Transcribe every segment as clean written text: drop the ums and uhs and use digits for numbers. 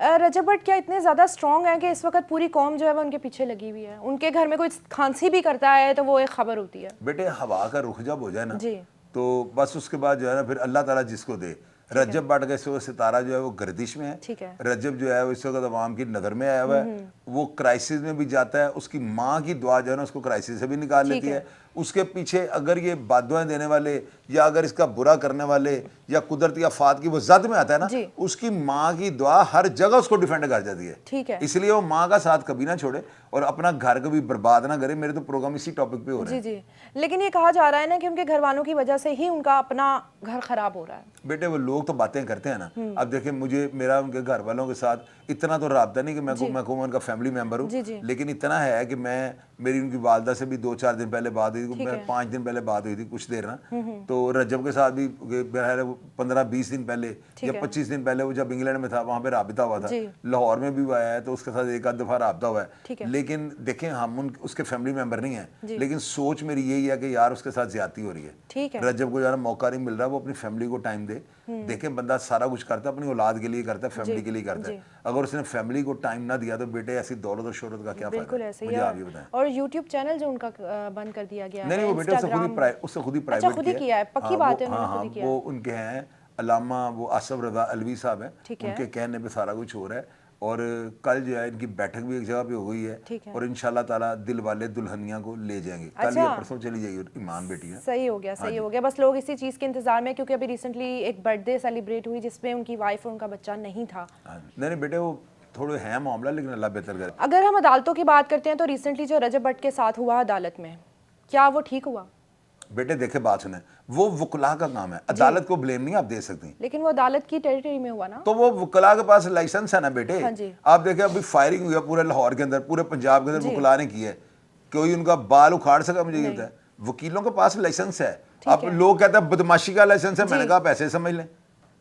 रजब भट्ट क्या इतने ज़्यादा स्ट्रॉन्ग हैं कि इस वक्त पूरी कौम जो है वो उनके पीछे लगी हुई है? उनके घर में कोई खांसी भी करता है तो वो एक खबर होती है। बेटे हवा का रुख जब हो जाए ना जी। तो बस उसके बाद जो है ना फिर अल्लाह ताला जिसको दे। रजब भट्ट का इस वक्त सितारा जो है वो गर्दिश में है। ठीक है। रजब जो है वो इस वक्त अवाम की नज़र में आया हुआ है। वो क्राइसिस में भी जाता है, उसकी माँ की दुआ जो है ना उसको क्राइसिस से भी निकाल लेती है। उसके पीछे अगर ये बादुआएं देने वाले या अगर इसका बुरा करने वाले या कुदरती आफात की वो जद में आता है ना, उसकी माँ की दुआ हर जगह उसको डिफेंड कर जाती है। ठीक है। इसलिए वो माँ का साथ कभी ना छोड़े और अपना घर कभी बर्बाद ना करे। मेरे तो प्रोग्राम इसी टॉपिक पे हो रहे हैं। जी जी। लेकिन ये कहा जा रहा है ना कि उनके घर वालों की वजह से ही उनका अपना घर खराब हो रहा है। बेटे वो लोग तो बातें करते हैं ना। अब देखिए मुझे मेरा उनके घर वालों के साथ इतना तो राब्ता नहीं कि मैं उनका फैमिली मेंबर हूँ, लेकिन इतना है कि मेरी उनकी वालदा से भी 2-4 दिन पहले बात हुई थी, 5 दिन पहले बात हुई थी कुछ देर ना। तो रजब के साथ भी 15-20 दिन पहले या 25 दिन पहले वो जब इंग्लैंड में था वहाँ पे राबिता हुआ था। लाहौर में भी वो आया है तो उसके साथ एक आध दफ़ा राबिता हुआ है। लेकिन देखें हम उसके फैमिली मेंबर नहीं है, लेकिन सोच मेरी यही है कि यार उसके साथ ज्यादती हो रही है। रजब को ज़्यादा मौका नहीं मिल रहा, वो अपनी फैमिली को टाइम दे। देखें बंदा सारा कुछ करता है अपनी औलाद के लिए करता है, फैमिली के लिए करता है। अगर उसने फैमिली को टाइम ना दिया तो बेटे ऐसी दौलत और शोहरत का क्या फायदा? मुझे आप ये बताएं। और यूट्यूब चैनल जो उनका बंद कर दिया गया है। नहीं वो बेटे उससे खुद ही प्राइवेट किया है। पक्की बात है, उन्होंने खुद ही किया है। वो उनके हैं अल्लामा वो आसफ रजा अलवी साहब हैं, उनके कहने पे सारा कुछ हो रहा है। और कल जो है इनकी बैठक भी एक जगह पे हो गई है और इंशाल्लाह ताला दिल वाले दुल्हनिया को ले जाएंगे। कल या परसों चली जाएगी ईमान बेटी है। सही हो गया। बस लोग इसी चीज़ के इंतजार में, क्योंकि अभी रिसेंटली एक बर्थडे सेलिब्रेट हुई जिसमें उनकी वाइफ और उनका बच्चा नहीं था। नहीं बेटे वो थोड़े है मामला, लेकिन अल्लाह बेहतर करे। अगर हम अदालतों की बात करते हैं तो रिसेंटली जो रजब भट्ट के साथ हुआ अदालत में, क्या वो ठीक हुआ? बेटे देखे बात सुने, वो वकला का काम है, अदालत को ब्लेम नहीं आप दे सकती। लेकिन वो अदालत की टेरिटरी में हुआ ना, तो वो वकला के पास लाइसेंस है ना बेटे। आप देखें अभी फायरिंग हुई है पूरे लाहौर के अंदर, पूरे पंजाब के अंदर वकला ने की है। कोई उनका बाल उखाड़ सका? मुझे ये होता है वकीलों के पास लाइसेंस है। अब लोग कहते हैं बदमाशी का लाइसेंस है, मैंने कहा पैसे समझ लें।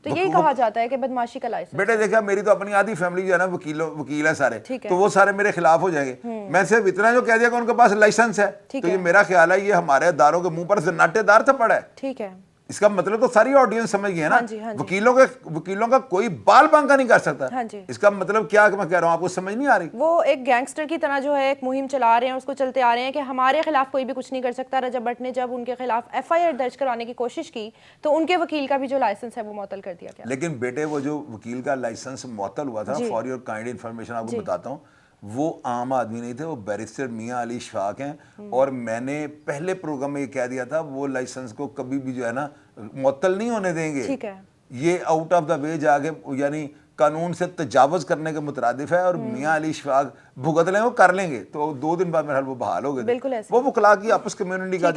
तो यही कहा जाता है कि बदमाशी का लाइसेंस। बेटे देखा मेरी तो अपनी आधी फैमिली जो है ना वकील है सारे, तो वो सारे मेरे खिलाफ हो जाएंगे। मैं सिर्फ इतना जो कह दिया कि उनके पास लाइसेंस है, तो ये मेरा ख्याल है ये हमारे अदारों के मुंह पर जन्नाटेदार थप्पड़ है। ठीक है, इसका मतलब तो सारी ऑडियंस समझ गई है ना। वकीलों का कोई बाल बांका नहीं कर सकता। इसका मतलब क्या मैं कह रहा हूँ आपको समझ नहीं आ रही? वो एक गैंगस्टर की तरह जो है एक मुहिम चला रहे हैं, उसको चलते आ रहे हैं कि हमारे खिलाफ कोई भी कुछ नहीं कर सकता। रजब भट्ट ने जब उनके खिलाफ FIR दर्ज कराने की कोशिश की तो उनके वकील का भी जो लाइसेंस है वो मुअत्तल कर दिया गया। लेकिन बेटे वो जो वकील का लाइसेंस मुअत्तल हुआ था, फॉर योर काइंड इन्फॉर्मेशन आपको बताता हूँ, वो आम आदमी नहीं थे, वो बैरिस्टर मियाँ अली इशफाक हैं। और मैंने पहले प्रोग्राम में ये कह दिया था वो लाइसेंस को कभी भी जो है ना मुअत्तल नहीं होने देंगे। ठीक है, ये आउट ऑफ द वे जाके यानी कानून से तजावज करने के मुतरादिफ है और मियाँ अली इशफाक भुगत लें वो कर लेंगे तो 2 दिन बाद मेरे वो बहाल हो गए। वो वकला की आपस कम्युनिटी का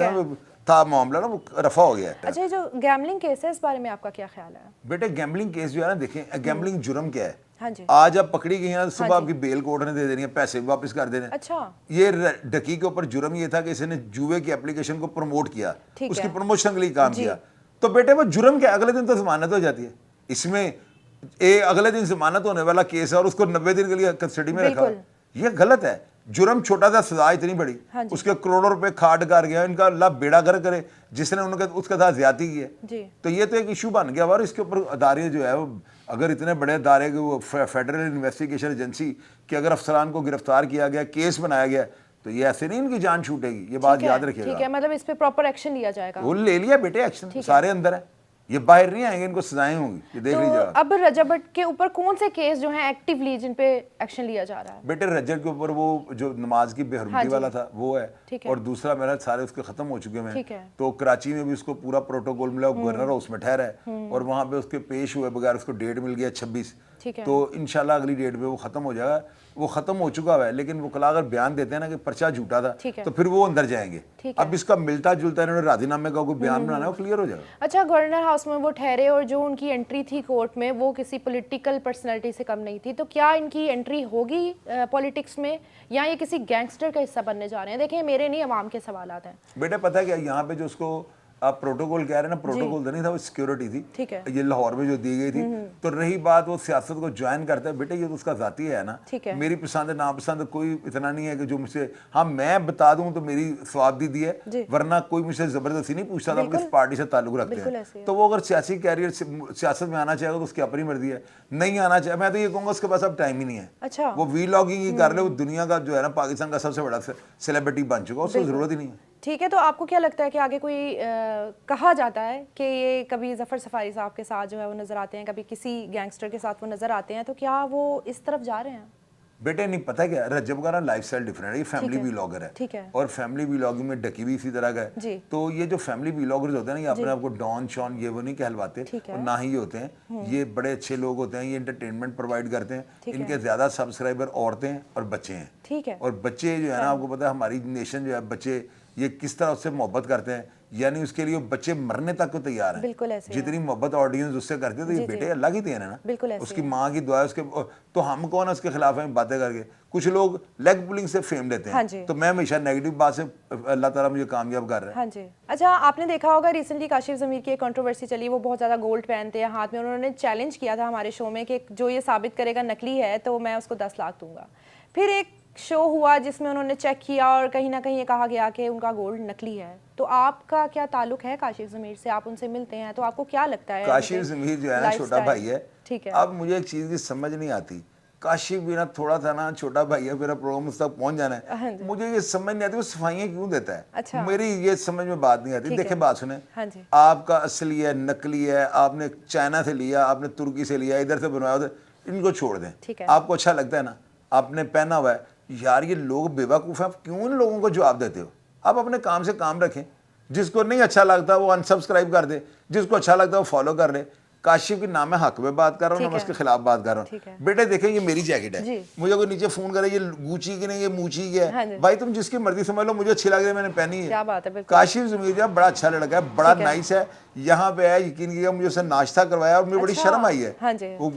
था मामला ना, वो रफा हो गया। अच्छा, जो गैम्बलिंग केस है इस बारे में आपका क्या ख्याल है? बेटे गैम्बलिंग केस जो है ना, देखें गैम्बलिंग जुर्म क्या है। हाँ जी। आज आप पकड़ी गई हैं, सुबह आपकी बेल कोर्ट ने दे देनी है, पैसे भी वापस कर देने। अच्छा। ये डकी के ऊपर जुर्म ये था कि इसने जुए की एप्लीकेशन को प्रमोट किया, उसकी प्रमोशन के लिए काम किया। तो बेटे वो जुर्म क्या, अगले दिन तो जमानत हो जाती है। इसमें अगले दिन जमानत होने वाला केस है और उसको 90 दिन के लिए कस्टडी में रखा। ये गलत है। जुर्म छोटा था, सजा इतनी बड़ी। उसके करोड़ों रुपए खाट कर गया, इनका अल्लाह बेड़ा कर करे जिसने उसके साथ ज्यादती की है। तो ये तो एक इशू बन गया और इसके ऊपर अदारे जो है वो अगर इतने बड़े अदारे वो फेडरल इन्वेस्टिगेशन एजेंसी के अगर अफसरान को गिरफ्तार किया गया, केस बनाया गया, तो ये ऐसे नहीं इनकी जान छूटेगी। ये बात याद रखिएगा। ठीक है, मतलब इस पे प्रॉपर एक्शन लिया जाएगा। वो ले लिया बेटे एक्शन, सारे अंदर है, ये बाहर नहीं आएंगे, इनको सजाएं होंगी, ये देख लीजिएगा। अब रजब भट्ट के ऊपर कौन से केस जो हैं एक्टिवली जिन पे एक्शन लिया जा रहा है? बेटे रजब के ऊपर वो जो नमाज की बेहरमती वाला था वो है, और दूसरा मेरा सारे उसके खत्म हो चुके हैं। तो कराची में भी उसको पूरा प्रोटोकॉल मिला, गवर्नर हाउस में ठहरा है और वहाँ पे उसके पेश हुए बगैर उसको डेट मिल गया 26। तो इंशाल्लाह अगली डेट पे वो खत्म हो जाएगा। वो खत्म हो चुका है, लेकिन वकला अगर बयान देते हैं ना कि पर्चा झूठा था तो फिर वो अंदर जाएंगे। अब इसका मिलता जुलता इन्होंने राजीनामे का कोई बयान बनाना है, वो क्लियर हो जाएगा। अच्छा, गवर्नर हाउस में वो ठहरे और जो उनकी एंट्री थी कोर्ट में वो किसी पॉलिटिकल पर्सनैलिटी से कम नहीं थी, तो क्या इनकी एंट्री होगी पॉलिटिक्स में या ये किसी गैंगस्टर का हिस्सा बनने जा रहे हैं? देखिए मेरे नहीं, अवाम के सवाल हैं। बेटे पता है क्या, यहाँ पे जो उसको आप प्रोटोकॉल कह रहे हैं ना, प्रोटोकॉल तो नहीं था, वो सिक्योरिटी थी। ठीक है। ये लाहौर में जो दी गई थी। तो रही बात वो सियासत को ज्वाइन करता है, बेटे ये तो उसका जाती है ना, ठीक है। मेरी पसंद नापसंद कोई इतना नहीं है कि जो मुझसे, हाँ मैं बता दूं तो मेरी स्वाब दीदी है, वरना कोई मुझसे जबरदस्ती नहीं पूछता था किस पार्टी से ताल्लुक रखते हैं। तो वो अगर सियासी कैरियर सियासत में आना चाहेगा तो उसकी अपनी मर्जी है, नहीं आना चाहे मैं तो ये कहूँगा उसके पास अब टाइम ही नहीं है। अच्छा। वो वीलॉगिंग ही कर ले, वो दुनिया का जो है ना पाकिस्तान का सबसे बड़ा सेलिब्रिटी बन चुका, उसको जरूरत ही नहीं है। ठीक है, तो आपको क्या लगता है कि आगे कोई कहा जाता है कि ये कभी जफ़र सफारी साहब के साथ जो है वो नज़र आते हैं, कभी किसी गैंगस्टर के साथ वो नज़र आते हैं, तो क्या वो इस तरफ जा रहे हैं? बेटे नहीं पता क्या, रजब का ना लाइफस्टाइल डिफरेंट है, ये फैमिली व्लॉगर है। ठीक है। और फैमिली व्लॉगिंग में डकी भी इसी तरह का है। तो ये जो फैमिली व्लॉगर्स होते हैं ना, ये अपने आप को डॉन शॉन ये वो नहीं कहलवाते, और ना ही ये होते हैं, ये बड़े अच्छे लोग होते हैं, ये एंटरटेनमेंट प्रोवाइड करते हैं। इनके ज्यादा सब्सक्राइबर औरतें और बच्चे हैं। ठीक है। और बच्चे जो है ना, आपको पता है हमारी नेशन जो है, बच्चे ये किस तरह उससे मोहब्बत करते हैं, यानी उसके लिए बच्चे मरने तक को तैयार हैं। बिल्कुल ऐसे जितनी मोहब्बत ऑडियंस उससे करते हैं, तो ये बेटे अल्लाह की देन है ना, बिल्कुल ऐसे उसकी माँ की दुआ है उसके। तो हम कौन है उसके खिलाफ में बातें करके? कुछ लोग लेग पुलिंग से फेम लेते हैं, तो मैं हमेशा नेगेटिव बात से अल्लाह ताला मुझे कामयाब कर रहा है। हाँ जी। अच्छा, आपने देखा होगा रिसेंटली काशिफ ज़मीर की एक कंट्रोवर्सी चली, वो बहुत ज़्यादा गोल्ड पहनते हैं हाथ में, उन्होंने चैलेंज किया था हमारे शो में कि जो ये साबित करेगा नकली है तो मैं उसको 10 लाख दूंगा। फिर एक शो हुआ जिसमें उन्होंने चेक किया और कहीं ना कहीं ये कहा गया कि उनका गोल्ड नकली है। तो आपका क्या ताल्लुक है काशिफ ज़मीर से? आप उनसे मिलते हैं तो आपको क्या लगता है? काशिफ ज़मीर जो है ना छोटा भाई है। ठीक है। अब मुझे एक चीज़ की समझ नहीं आती, काशिफ भी ना थोड़ा था ना छोटा भाई है, मेरा प्रोग्राम उस तक पहुंच जाना है, मुझे ये समझ नहीं आती वो सफाइयाँ क्यों देता है। अच्छा। मेरी ये समझ में बात नहीं आती। देखे बात सुने, हाँ जी। आपका असली है नकली है, आपने चाइना से लिया, आपने तुर्की से लिया, इधर से बनवाया, इनको छोड़ दें। आपको अच्छा लगता है ना, आपने पहना हुआ है, यार ये लोग बेवकूफ़ हैं, आप क्यों इन लोगों को जवाब देते हो? आप अपने काम से काम रखें, जिसको नहीं अच्छा लगता वो अनसब्सक्राइब कर दे, जिसको अच्छा लगता है वो फॉलो कर ले। काशिफ के नाम में हक में बात कर रहा हूँ ना, मैं उसके खिलाफ बात कर रहा हूँ। बेटे देखें ये मेरी जैकेट है, मुझे कोई नीचे फोन करे ये गुची की नहीं, ये मूची की है, भाई तुम जिसकी मर्जी समझ लो, मुझे अच्छी लग रही है, मैंने पहनी है। क्या बात है। काशिफ ज़मीर बड़ा अच्छा लड़का है, बड़ा नाइस है, यहाँ पे है, यकीन कीजिएगा मुझे उससे नाश्ता करवाया और मुझे बड़ी शर्म आई है। वो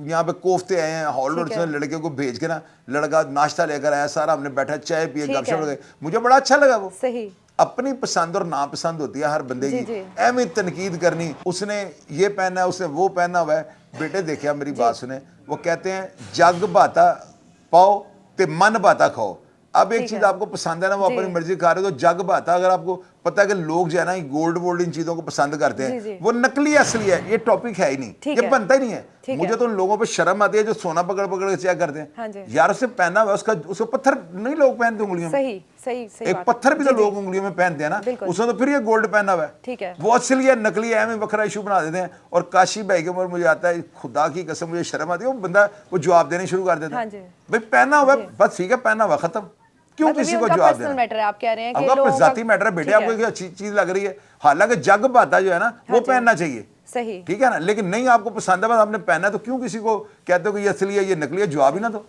यहाँ पे कोफ्ते आए हैं हॉल से, लड़के को भेज के ना, लड़का नाश्ता लेकर आया, सारा हमने बैठा चाय पिए गपशप लगे, मुझे बड़ा अच्छा लगा। वो सही अपनी पसंद और नापसंद होती है हर बंदे की, एम तनकीद करनी, उसने ये पहना है उसने वो पहना हुआ है। बेटे देखिए मेरी बात सुने, वो कहते हैं जग बाता पाओ ते मन बाता खाओ। अब एक चीज आपको पसंद है ना, वो अपनी मर्जी खा रहे हो, तो जग बाता, अगर आपको पता है कि लोग जो है ना गोल्ड वोल्ड इन चीजों को पसंद करते हैं, वो नकली असली है, ये टॉपिक है ही नहीं, ये बनता ही नहीं है। मुझे तो उन लोगों पे शर्म आती है जो सोना पकड़ पकड़ के चेक करते हैं। यार उससे पहना हुआ उसको पत्थर नहीं लोग पहनते उंगलियों में, एक पत्थर भी तो लोग उंगलियों में पहनते हैं ना, उसने तो फिर ये गोल्ड पहना हुआ है, वो असली है नकली है, हमें बखरा इशू बना देते हैं। और काशिफ भाई के ऊपर मुझे आता है, खुदा की कसम मुझे शर्म आती है, वो बंदा वो जवाब देने शुरू कर देता है, भाई पहना हुआ है बस ठीक है, पहना हुआ खत्म, क्यों किसी को जवाब देना? मैटर है, आप कह रहे हैं कि आपका जाती मैटर है बेटे, आपको अच्छी चीज लग रही है, हालांकि जग बाता जो है ना वो पहनना चाहिए, सही, ठीक है ना, लेकिन नहीं आपको पसंद है बस आपने पहना है, तो क्यों किसी को कहते हो कि ये असली है ये नकली है? जवाब ही ना दो।